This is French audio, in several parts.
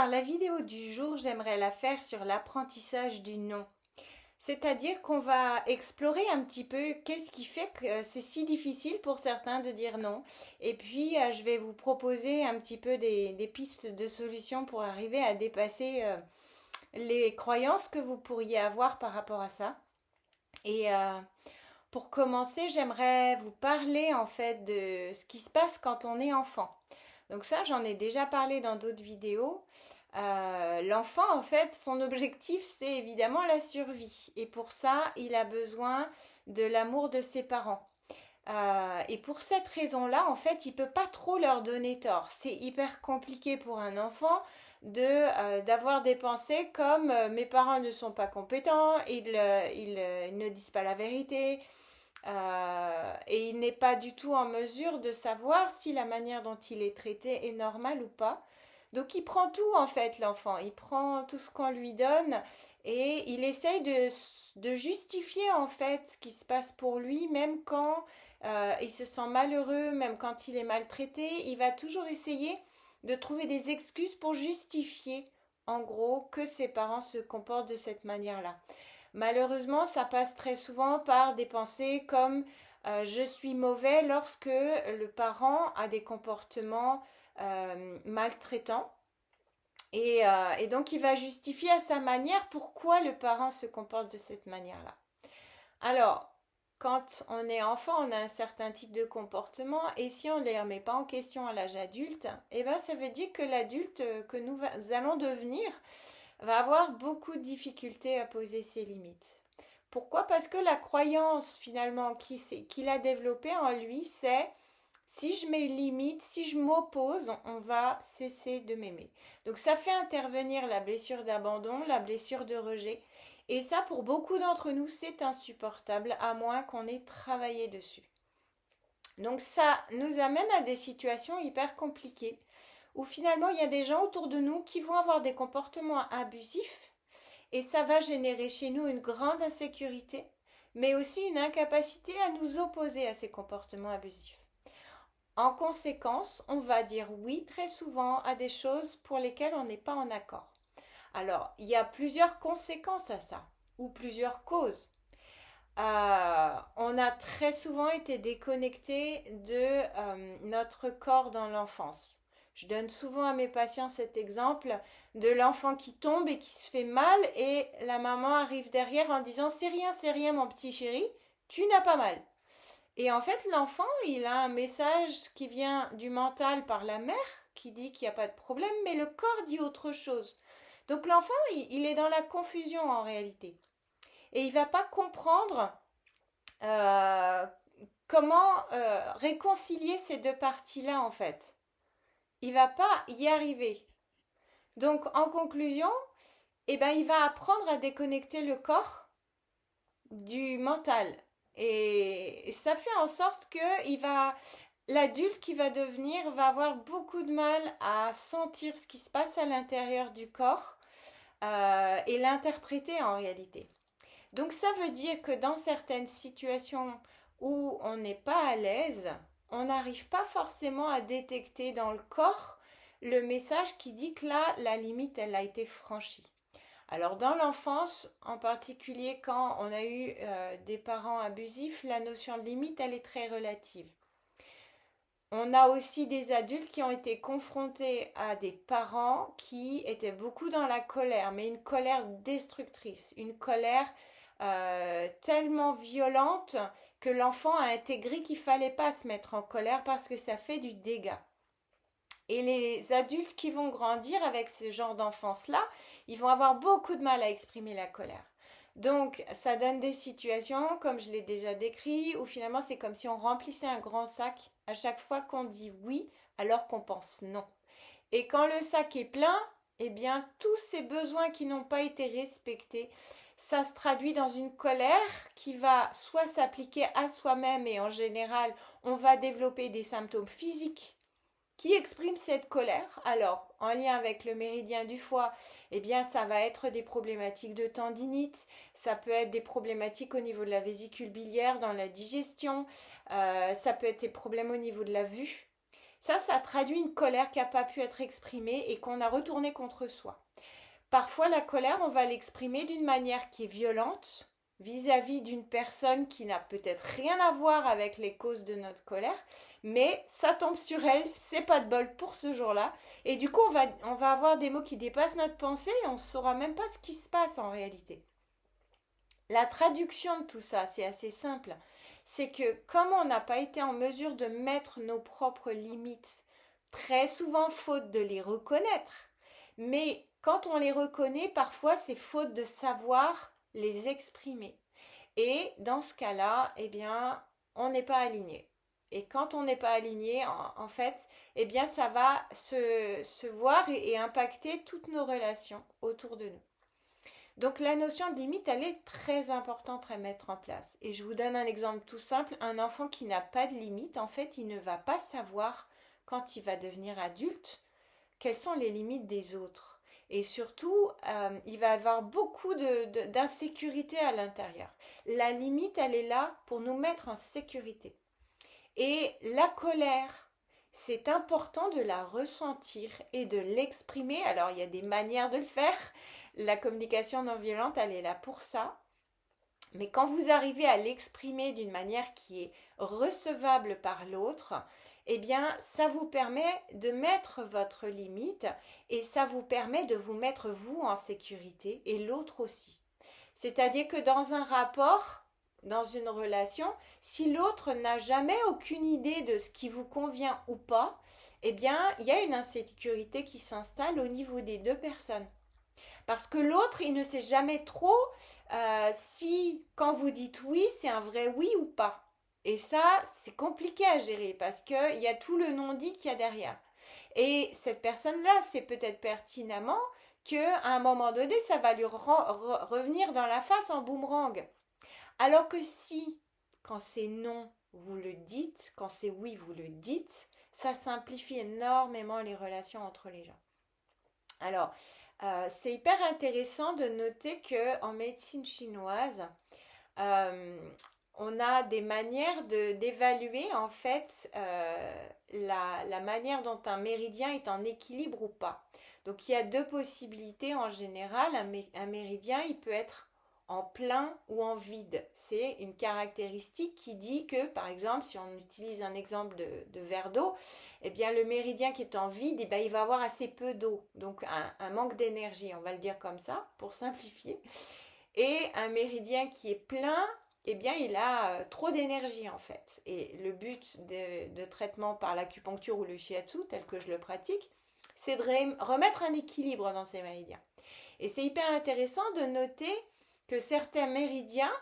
Alors, la vidéo du jour, j'aimerais la faire sur l'apprentissage du non. C'est-à-dire qu'on va explorer un petit peu qu'est-ce qui fait que c'est si difficile pour certains de dire non. Et puis, je vais vous proposer un petit peu des pistes de solutions pour arriver à dépasser les croyances que vous pourriez avoir par rapport à ça. Et pour commencer, j'aimerais vous parler en fait de ce qui se passe quand on est enfant. Donc ça, j'en ai déjà parlé dans d'autres vidéos. L'enfant, en fait, son objectif, c'est évidemment la survie. Et pour ça, il a besoin de l'amour de ses parents. Et pour cette raison-là, en fait, il peut pas trop leur donner tort. C'est hyper compliqué pour un enfant d'avoir des pensées comme mes parents ne sont pas compétents, ils ne disent pas la vérité, et il n'est pas du tout en mesure de savoir si la manière dont il est traité est normale ou pas. Donc il prend tout en fait l'enfant, il prend tout ce qu'on lui donne et il essaye de justifier en fait ce qui se passe pour lui, même quand il se sent malheureux, même quand il est maltraité, il va toujours essayer de trouver des excuses pour justifier en gros que ses parents se comportent de cette manière-là. Malheureusement, ça passe très souvent par des pensées comme je suis mauvais lorsque le parent a des comportements maltraitants. Et donc, il va justifier à sa manière pourquoi le parent se comporte de cette manière-là. Alors, quand on est enfant, on a un certain type de comportement et si on ne les remet pas en question à l'âge adulte, eh ben, ça veut dire que l'adulte que nous allons devenir va avoir beaucoup de difficultés à poser ses limites. Pourquoi? Parce que la croyance finalement qu'il a développée en lui, c'est si je mets une limite, si je m'oppose, on va cesser de m'aimer. Donc ça fait intervenir la blessure d'abandon, la blessure de rejet. Et ça, pour beaucoup d'entre nous, c'est insupportable, à moins qu'on ait travaillé dessus. Donc ça nous amène à des situations hyper compliquées, où finalement il y a des gens autour de nous qui vont avoir des comportements abusifs, et ça va générer chez nous une grande insécurité, mais aussi une incapacité à nous opposer à ces comportements abusifs. En conséquence, on va dire oui très souvent à des choses pour lesquelles on n'est pas en accord. Alors, il y a plusieurs conséquences à ça, ou plusieurs causes. On a très souvent été déconnecté de notre corps dans l'enfance. Je donne souvent à mes patients cet exemple de l'enfant qui tombe et qui se fait mal et la maman arrive derrière en disant c'est rien mon petit chéri, tu n'as pas mal. Et en fait, l'enfant, il a un message qui vient du mental par la mère, qui dit qu'il n'y a pas de problème, mais le corps dit autre chose. Donc l'enfant, il est dans la confusion en réalité. Et il ne va pas comprendre euh, comment réconcilier ces deux parties-là en fait. Il ne va pas y arriver. Donc en conclusion, eh ben, il va apprendre à déconnecter le corps du mental. Et ça fait en sorte que l'adulte qui va devenir va avoir beaucoup de mal à sentir ce qui se passe à l'intérieur du corps et l'interpréter en réalité. Donc ça veut dire que dans certaines situations où on n'est pas à l'aise, on n'arrive pas forcément à détecter dans le corps le message qui dit que là, la limite, elle a été franchie. Alors dans l'enfance, en particulier quand on a eu des parents abusifs, la notion de limite, elle est très relative. On a aussi des adultes qui ont été confrontés à des parents qui étaient beaucoup dans la colère, mais une colère destructrice, une colère tellement violente que l'enfant a intégré qu'il ne fallait pas se mettre en colère parce que ça fait du dégât. Et les adultes qui vont grandir avec ce genre d'enfance-là, ils vont avoir beaucoup de mal à exprimer la colère. Donc, ça donne des situations, comme je l'ai déjà décrit, où finalement c'est comme si on remplissait un grand sac à chaque fois qu'on dit oui, alors qu'on pense non. Et quand le sac est plein, eh bien, tous ces besoins qui n'ont pas été respectés, ça se traduit dans une colère qui va soit s'appliquer à soi-même et en général, on va développer des symptômes physiques qui exprime cette colère. Alors, en lien avec le méridien du foie, eh bien, ça va être des problématiques de tendinite, ça peut être des problématiques au niveau de la vésicule biliaire dans la digestion, ça peut être des problèmes au niveau de la vue. Ça traduit une colère qui n'a pas pu être exprimée et qu'on a retournée contre soi. Parfois, la colère, on va l'exprimer d'une manière qui est violente vis-à-vis d'une personne qui n'a peut-être rien à voir avec les causes de notre colère, mais ça tombe sur elle, c'est pas de bol pour ce jour-là, et du coup, on va avoir des mots qui dépassent notre pensée et on ne saura même pas ce qui se passe en réalité. La traduction de tout ça, c'est assez simple. C'est que comme on n'a pas été en mesure de mettre nos propres limites, très souvent faute de les reconnaître, mais quand on les reconnaît, parfois c'est faute de savoir les exprimer. Et dans ce cas-là, eh bien, on n'est pas aligné. Et quand on n'est pas aligné, en fait, eh bien, ça va se voir et impacter toutes nos relations autour de nous. Donc la notion de limite, elle est très importante à mettre en place. Et je vous donne un exemple tout simple. Un enfant qui n'a pas de limite, en fait, il ne va pas savoir, quand il va devenir adulte, quelles sont les limites des autres. Et surtout, il va avoir beaucoup d'insécurité à l'intérieur. La limite, elle est là pour nous mettre en sécurité. Et la colère, c'est important de la ressentir et de l'exprimer. Alors, il y a des manières de le faire. La communication non violente, elle est là pour ça. Mais quand vous arrivez à l'exprimer d'une manière qui est recevable par l'autre, eh bien, ça vous permet de mettre votre limite et ça vous permet de vous mettre vous en sécurité et l'autre aussi. C'est-à-dire que dans un rapport, dans une relation, si l'autre n'a jamais aucune idée de ce qui vous convient ou pas, eh bien, il y a une insécurité qui s'installe au niveau des deux personnes. Parce que l'autre, il ne sait jamais trop si, quand vous dites oui, c'est un vrai oui ou pas. Et ça, c'est compliqué à gérer parce qu'il y a tout le non-dit qu'il y a derrière. Et cette personne-là sait peut-être pertinemment qu'à un moment donné, ça va lui revenir dans la face en boomerang. Alors que si, quand c'est non, vous le dites, quand c'est oui, vous le dites, ça simplifie énormément les relations entre les gens. Alors, c'est hyper intéressant de noter qu'en médecine chinoise, euh, on a des manières d'évaluer en fait la manière dont un méridien est en équilibre ou pas. Donc il y a deux possibilités en général. Un méridien, il peut être en plein ou en vide. C'est une caractéristique qui dit que, par exemple, si on utilise un exemple de verre d'eau, eh bien le méridien qui est en vide, eh bien, il va avoir assez peu d'eau. Donc un manque d'énergie, on va le dire comme ça, pour simplifier. Et un méridien qui est plein, eh bien, il a trop d'énergie en fait. Et le but de traitement par l'acupuncture ou le shiatsu, tel que je le pratique, c'est de remettre un équilibre dans ces méridiens. Et c'est hyper intéressant de noter que certains méridiens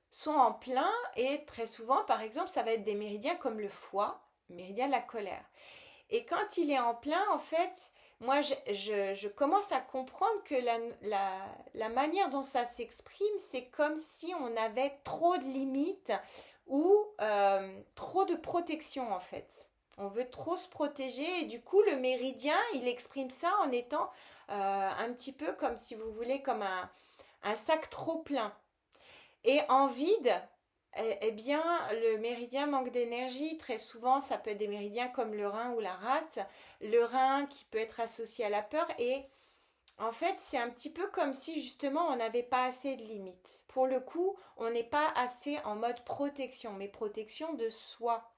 sont en plein et très souvent, par exemple, ça va être des méridiens comme le foie, le méridien de la colère. Et quand il est en plein, en fait, moi, je commence à comprendre que la manière dont ça s'exprime, c'est comme si on avait trop de limites ou trop de protection, en fait. On veut trop se protéger et du coup, le méridien, il exprime ça en étant un petit peu comme, si vous voulez, comme un sac trop plein. Et en vide, eh bien, le méridien manque d'énergie. Très souvent, ça peut être des méridiens comme le rein ou la rate. Le rein qui peut être associé à la peur. Et en fait, c'est un petit peu comme si justement on n'avait pas assez de limites. Pour le coup, on n'est pas assez en mode protection, mais protection de soi.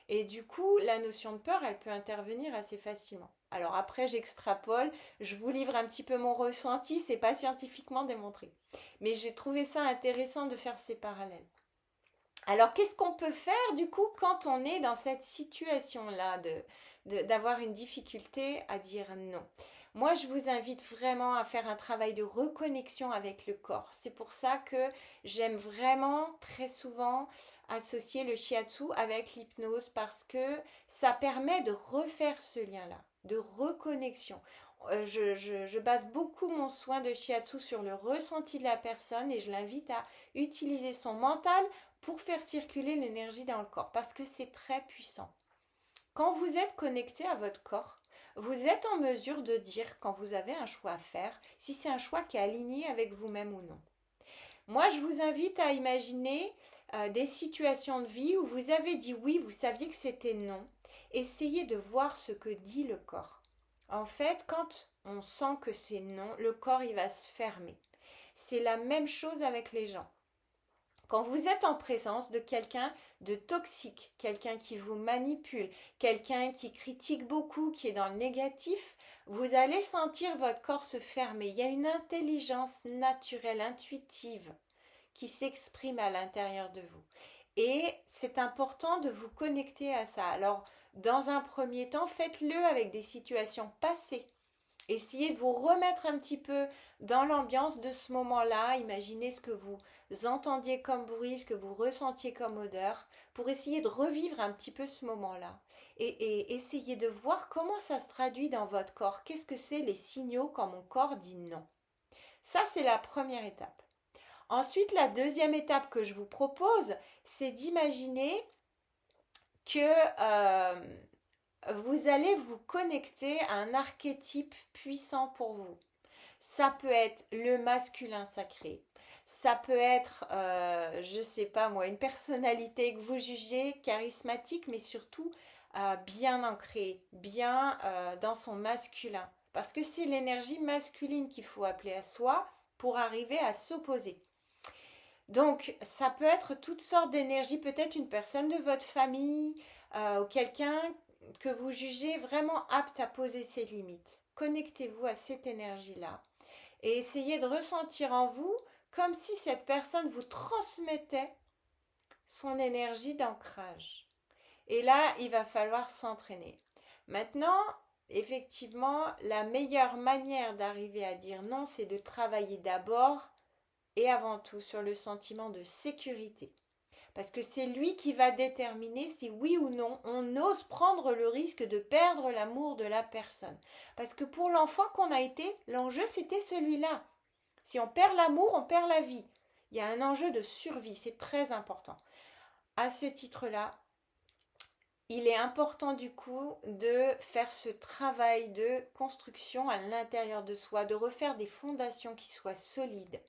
Et du coup, la notion de peur, elle peut intervenir assez facilement. Alors après, j'extrapole, je vous livre un petit peu mon ressenti, c'est pas scientifiquement démontré. Mais j'ai trouvé ça intéressant de faire ces parallèles. Alors, qu'est-ce qu'on peut faire du coup quand on est dans cette situation-là d'avoir une difficulté à dire non? Moi, je vous invite vraiment à faire un travail de reconnexion avec le corps. C'est pour ça que j'aime vraiment très souvent associer le shiatsu avec l'hypnose parce que ça permet de refaire ce lien-là, de reconnexion. Je base beaucoup mon soin de shiatsu sur le ressenti de la personne et je l'invite à utiliser son mental pour faire circuler l'énergie dans le corps parce que c'est très puissant. Quand vous êtes connecté à votre corps, vous êtes en mesure de dire quand vous avez un choix à faire, si c'est un choix qui est aligné avec vous-même ou non. Moi, je vous invite à imaginer des situations de vie où vous avez dit oui, vous saviez que c'était non. Essayez de voir ce que dit le corps. En fait, quand on sent que c'est non, le corps il va se fermer. C'est la même chose avec les gens. Quand vous êtes en présence de quelqu'un de toxique, quelqu'un qui vous manipule, quelqu'un qui critique beaucoup, qui est dans le négatif, vous allez sentir votre corps se fermer. Il y a une intelligence naturelle, intuitive, qui s'exprime à l'intérieur de vous. Et c'est important de vous connecter à ça. Alors, dans un premier temps, faites-le avec des situations passées. Essayez de vous remettre un petit peu dans l'ambiance de ce moment-là. Imaginez ce que vous entendiez comme bruit, ce que vous ressentiez comme odeur, pour essayer de revivre un petit peu ce moment-là. Et essayez de voir comment ça se traduit dans votre corps. Qu'est-ce que c'est les signaux quand mon corps dit non? Ça, c'est la première étape. Ensuite, la deuxième étape que je vous propose, c'est d'imaginer que vous allez vous connecter à un archétype puissant pour vous. Ça peut être le masculin sacré. Ça peut être, je sais pas moi, une personnalité que vous jugez charismatique, mais surtout bien ancrée, bien dans son masculin. Parce que c'est l'énergie masculine qu'il faut appeler à soi pour arriver à s'opposer. Donc, ça peut être toutes sortes d'énergies, peut-être une personne de votre famille ou quelqu'un que vous jugez vraiment apte à poser ses limites. Connectez-vous à cette énergie-là et essayez de ressentir en vous comme si cette personne vous transmettait son énergie d'ancrage. Et là, il va falloir s'entraîner. Maintenant, effectivement, la meilleure manière d'arriver à dire non, c'est de travailler d'abord et avant tout sur le sentiment de sécurité. Parce que c'est lui qui va déterminer si oui ou non on ose prendre le risque de perdre l'amour de la personne. Parce que pour l'enfant qu'on a été, l'enjeu c'était celui-là. Si on perd l'amour, on perd la vie. Il y a un enjeu de survie, c'est très important. À ce titre-là, il est important du coup de faire ce travail de construction à l'intérieur de soi, de refaire des fondations qui soient solides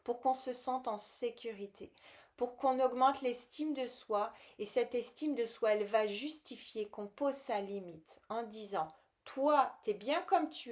pour qu'on se sente en sécurité, pour qu'on augmente l'estime de soi. Et cette estime de soi, elle va justifier qu'on pose sa limite en disant, toi, t'es bien comme tu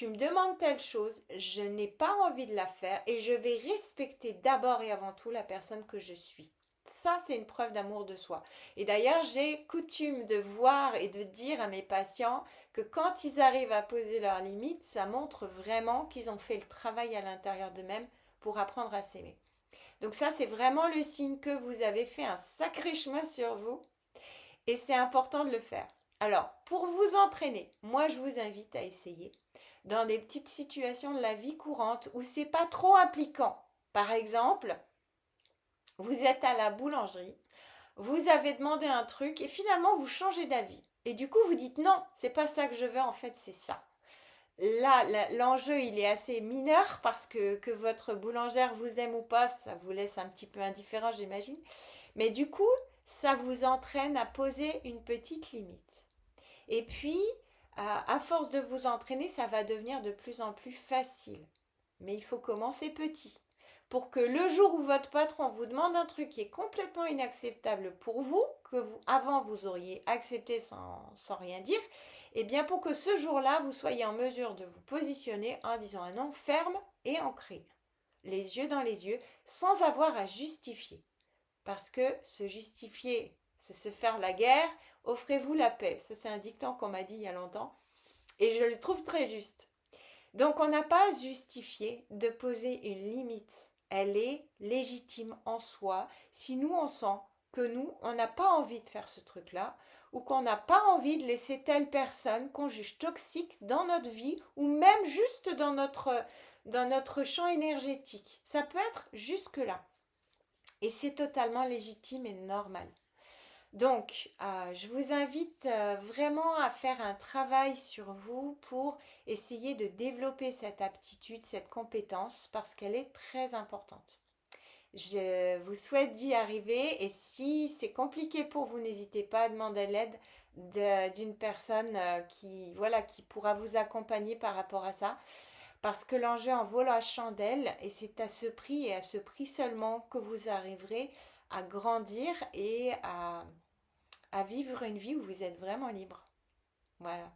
me demandes telle chose, je n'ai pas envie de la faire et je vais respecter d'abord et avant tout la personne que je suis. Ça, c'est une preuve d'amour de soi. Et d'ailleurs, j'ai coutume de voir et de dire à mes patients que quand ils arrivent à poser leurs limites, ça montre vraiment qu'ils ont fait le travail à l'intérieur d'eux-mêmes pour apprendre à s'aimer. Donc ça, c'est vraiment le signe que vous avez fait un sacré chemin sur vous et c'est important de le faire. Alors, pour vous entraîner, moi, je vous invite à essayer dans des petites situations de la vie courante où c'est pas trop impliquant. Par exemple, vous êtes à la boulangerie, vous avez demandé un truc et finalement vous changez d'avis. Et du coup, vous dites non, c'est pas ça que je veux, en fait, c'est ça. Là, l'enjeu, il est assez mineur parce que votre boulangère vous aime ou pas, ça vous laisse un petit peu indifférent, j'imagine. Mais du coup, ça vous entraîne à poser une petite limite. Et puis, à force de vous entraîner, ça va devenir de plus en plus facile. Mais il faut commencer petit. Pour que le jour où votre patron vous demande un truc qui est complètement inacceptable pour vous, que vous, avant vous auriez accepté sans rien dire, et bien pour que ce jour-là, vous soyez en mesure de vous positionner en disant un non ferme et ancré, les yeux dans les yeux, sans avoir à justifier. Parce que se justifier, c'est se faire la guerre, offrez-vous la paix. Ça, c'est un dicton qu'on m'a dit il y a longtemps. Et je le trouve très juste. Donc, on n'a pas à justifier de poser une limite. Elle est légitime en soi. Si nous, on sent que nous, on n'a pas envie de faire ce truc-là, ou qu'on n'a pas envie de laisser telle personne qu'on juge toxique dans notre vie, ou même juste dans notre champ énergétique. Ça peut être jusque-là. Et c'est totalement légitime et normal. Donc, je vous invite vraiment à faire un travail sur vous pour essayer de développer cette aptitude, cette compétence, parce qu'elle est très importante. Je vous souhaite d'y arriver et si c'est compliqué pour vous, n'hésitez pas à demander l'aide d'une personne qui pourra vous accompagner par rapport à ça. Parce que l'enjeu en vaut la chandelle et c'est à ce prix et à ce prix seulement que vous arriverez à grandir et à vivre une vie où vous êtes vraiment libre. Voilà.